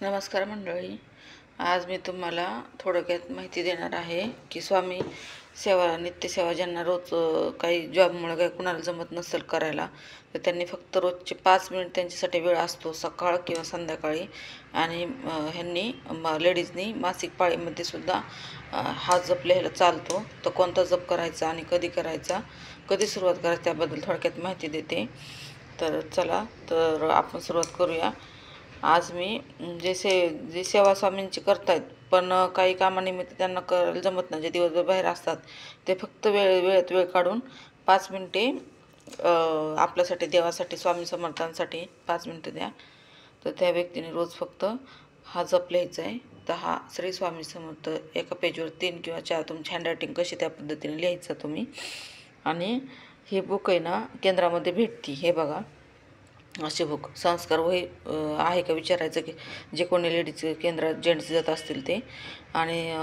नमस्कार मंडळी. आज मी तुम्हाला थोडक्यात माहिती देणार आहे की स्वामी सेवा नित्यसेवा ज्यांना रोज काही जॉबमुळे काही कुणाला जमत नसेल करायला, तर त्यांनी फक्त रोजचे 5 मिनिट त्यांच्यासाठी वेळ असतो सकाळ किंवा संध्याकाळी. आणि ह्यांनी लेडीजनी मासिक पाळीमध्ये सुद्धा हा जप लिहायला चालतो. तर कोणता जप करायचा आणि कधी करायचा, कधी सुरुवात करायची त्याबद्दल थोडक्यात माहिती देते. तर चला, तर आपण सुरुवात करूया. आज मी जे सेवा स्वामींची करतायत, पण काही कामानिमित्त त्यांना करायला जमत नाही, जे दिवसभर बाहेर असतात, ते फक्त वेळेत वेळ काढून 5 मिनिटे आपल्यासाठी, देवासाठी, स्वामी समर्थांसाठी 5 मिनिटं द्या. तर त्या व्यक्तीने रोज फक्त हा जप लिहायचा आहे. तर हा श्री स्वामी समर्थ एका पेजवर 3 किंवा 4, तुमची हँडरायटिंग कशी त्या पद्धतीने लिहायचं तुम्ही. आणि हे बुक आहे ना, केंद्रामध्ये भेटती. हे बघा, असे बुक संस्कार वही आहे का विचारायचं, की जे कोणी लेडीज केंद्रात जेंट्स जात असतील ते. आणि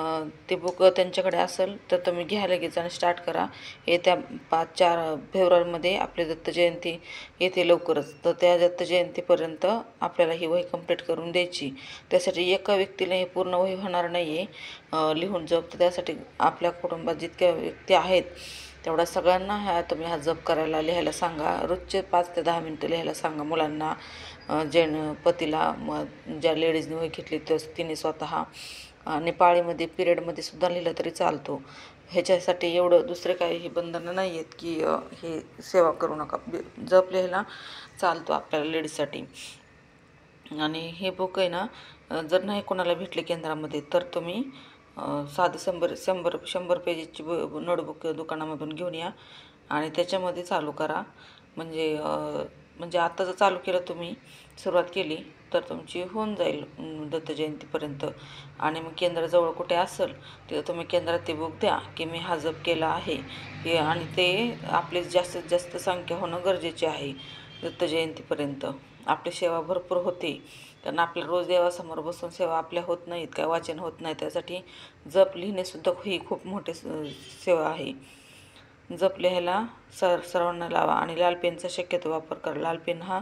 ते बुक त्यांच्याकडे असेल तर तुम्ही घ्या लगेच आणि स्टार्ट करा. येत्या 4 फेब्रुवारीमध्ये आपली दत्त जयंती येते लवकरच. तर त्या दत्त जयंतीपर्यंत आपल्याला ही वही कंप्लीट करून द्यायची. त्यासाठी एका व्यक्तीला हे पूर्ण वही होणार नाही आहे लिहून जप. तर त्यासाठी आपल्या कुटुंबात जितक्या व्यक्ती आहेत तेवढा सगळ्यांना तुम्ही हा जप करायला, लिहायला सांगा. रोजचे 5 ते 10 मिनटं लिहायला सांगा मुलांना, पतीला, ज्या लेडीजने वही घेतली तिने स्वतः. आणि पाळीमध्ये, पिरियडमध्ये सुद्धा लिहिलं तरी चालतो. ह्याच्यासाठी एवढं दुसरे काही बंधनं नाही आहेत की हे सेवा करू नका. जप लिहायला चालतो आपल्याला लेडीजसाठी. आणि हे बुक आहे ना, जर नाही कोणाला भेटले केंद्रामध्ये, तर तुम्ही साधं 100 पेजेसची नोटबुक दुकानामधून घेऊन या आणि त्याच्यामध्ये चालू करा. म्हणजे आता जर चालू केलं, तुम्ही सुरुवात केली, तर तुमची होऊन जाईल दत्त जयंतीपर्यंत. आणि मग केंद्र जवळ कुठे असेल तिथं तुम्ही केंद्रात ते बुक द्या की मी हा जप केला आहे. आणि ते आपली जास्तीत जास्त संख्या होणं गरजेचे आहे. दत्त जयंतीपर्यंत आपली सेवा भरपूर होते, कारण आपल्या रोज देवासमोर बसून सेवा आपल्या होत नाहीत, काय वाचन होत नाही. त्यासाठी जप लिहिणेसुद्धा ही खूप मोठी सेवा आहे. जप लिहायला सर्वांना लावा आणि लाल पेनचा शक्यतो वापर करा. लाल पेन हा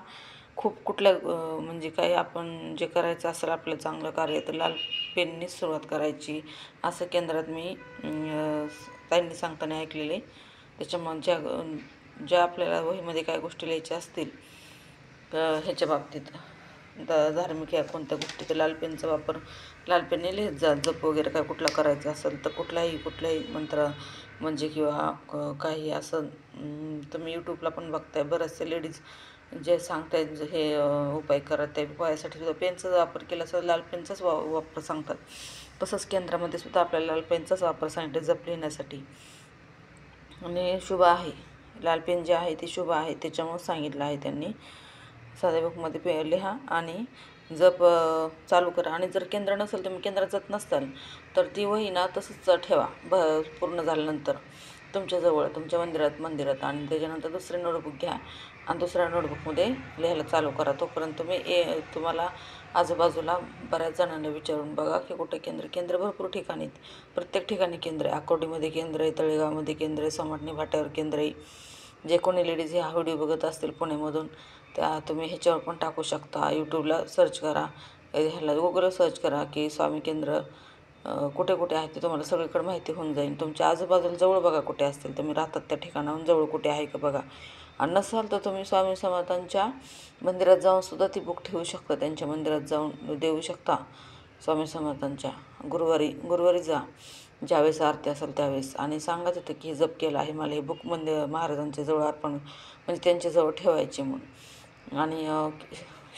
खूप कुठल्या म्हणजे काही आपण जे करायचं असेल आपलं चांगलं कार्य, तर लाल पेननीच सुरुवात करायची, असं केंद्रात मी ताईंनी सांगताना ऐकलेले. त्याच्यामुळे ज्या आपल्याला वहीमध्ये काय गोष्टी लिहायच्या असतील ह्याच्या बाबतीत, धार्मिक या कोणत्या गोष्टी, तर लाल पेनचा वापर, लाल पेनने लिहित जा. जप वगैरे काय कुठला करायचा असेल तर कुठल्याही मंत्र म्हणजे किंवा काही असं तुम्ही यूट्यूबला पण बघताय, बरेचसे लेडीज जे सांगतायत हे उपाय करत, त्या उपायासाठी सुद्धा पेनचा वापर केला असं लाल पेनचाच वापर सांगतात. तसंच केंद्रामध्ये सुद्धा आपल्याला लाल पेनचाच वापर सांगितलं जप लिहिण्यासाठी. आणि शुभ आहे, लाल पेन जे आहे ते शुभ आहे, त्याच्यामुळे सांगितलं आहे त्यांनी. साध्या बुकमध्ये लिहा आणि जप चालू करा. आणि जर केंद्र नसेल, तुम्ही केंद्रात जात नसताल, तर ती वही ना तसंच ठेवा पूर्ण झाल्यानंतर तुमच्याजवळ, तुमच्या मंदिरात. आणि त्याच्यानंतर दुसरी नोटबुक घ्या आणि दुसऱ्या नोटबुकमध्ये लिहायला चालू करा. तोपर्यंत तुम्हाला आजूबाजूला बऱ्याच जणांना विचारून बघा की कुठे केंद्र भरपूर ठिकाणी आहेत. प्रत्येक ठिकाणी केंद्र आहे. आकोर्डीमध्ये केंद्र आहे, तळेगावमध्ये केंद्र आहे, सोमाटणे फाट्यावर केंद्र आहे. जे कोणी लेडीज ह्या व्हिडिओ बघत असतील पुण्यामधून, त्या तुम्ही ह्याच्यावर पण टाकू शकता. यूट्यूबला सर्च करा, ह्याला गुगलला सर्च करा की स्वामी केंद्र कुठे कुठे आहे, ते तुम्हाला सगळीकडे माहिती होऊन जाईल. तुमच्या आजूबाजूला जवळ बघा कुठे असतील, तुम्ही राहतात त्या ठिकाणाहून जवळ कुठे आहे का बघा. आणि नसाल तर तुम्ही स्वामी समर्थांच्या मंदिरात जाऊन सुद्धा ती बुक ठेवू शकता. त्यांच्या मंदिरात जाऊन देऊ शकता. स्वामी समर्थांच्या गुरुवारी जा, ज्यावेळेस आरती असेल त्यावेळेस, आणि सांगायचं होतं की हे जप केलं आहे, मला हे बुक महाराजांच्या जवळ अर्पण, म्हणजे त्यांच्याजवळ ठेवायचे म्हणून. आणि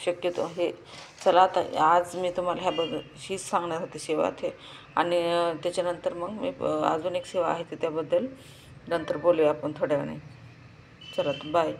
शक्यतो हे, चला आता आज मी तुम्हाला ह्याबद्दल हीच सांगणार होती सेवा ते. आणि त्याच्यानंतर मग मी अजून एक सेवा आहे, त्याबद्दल नंतर बोलूया आपण थोड्या वेळाने. चला, बाय.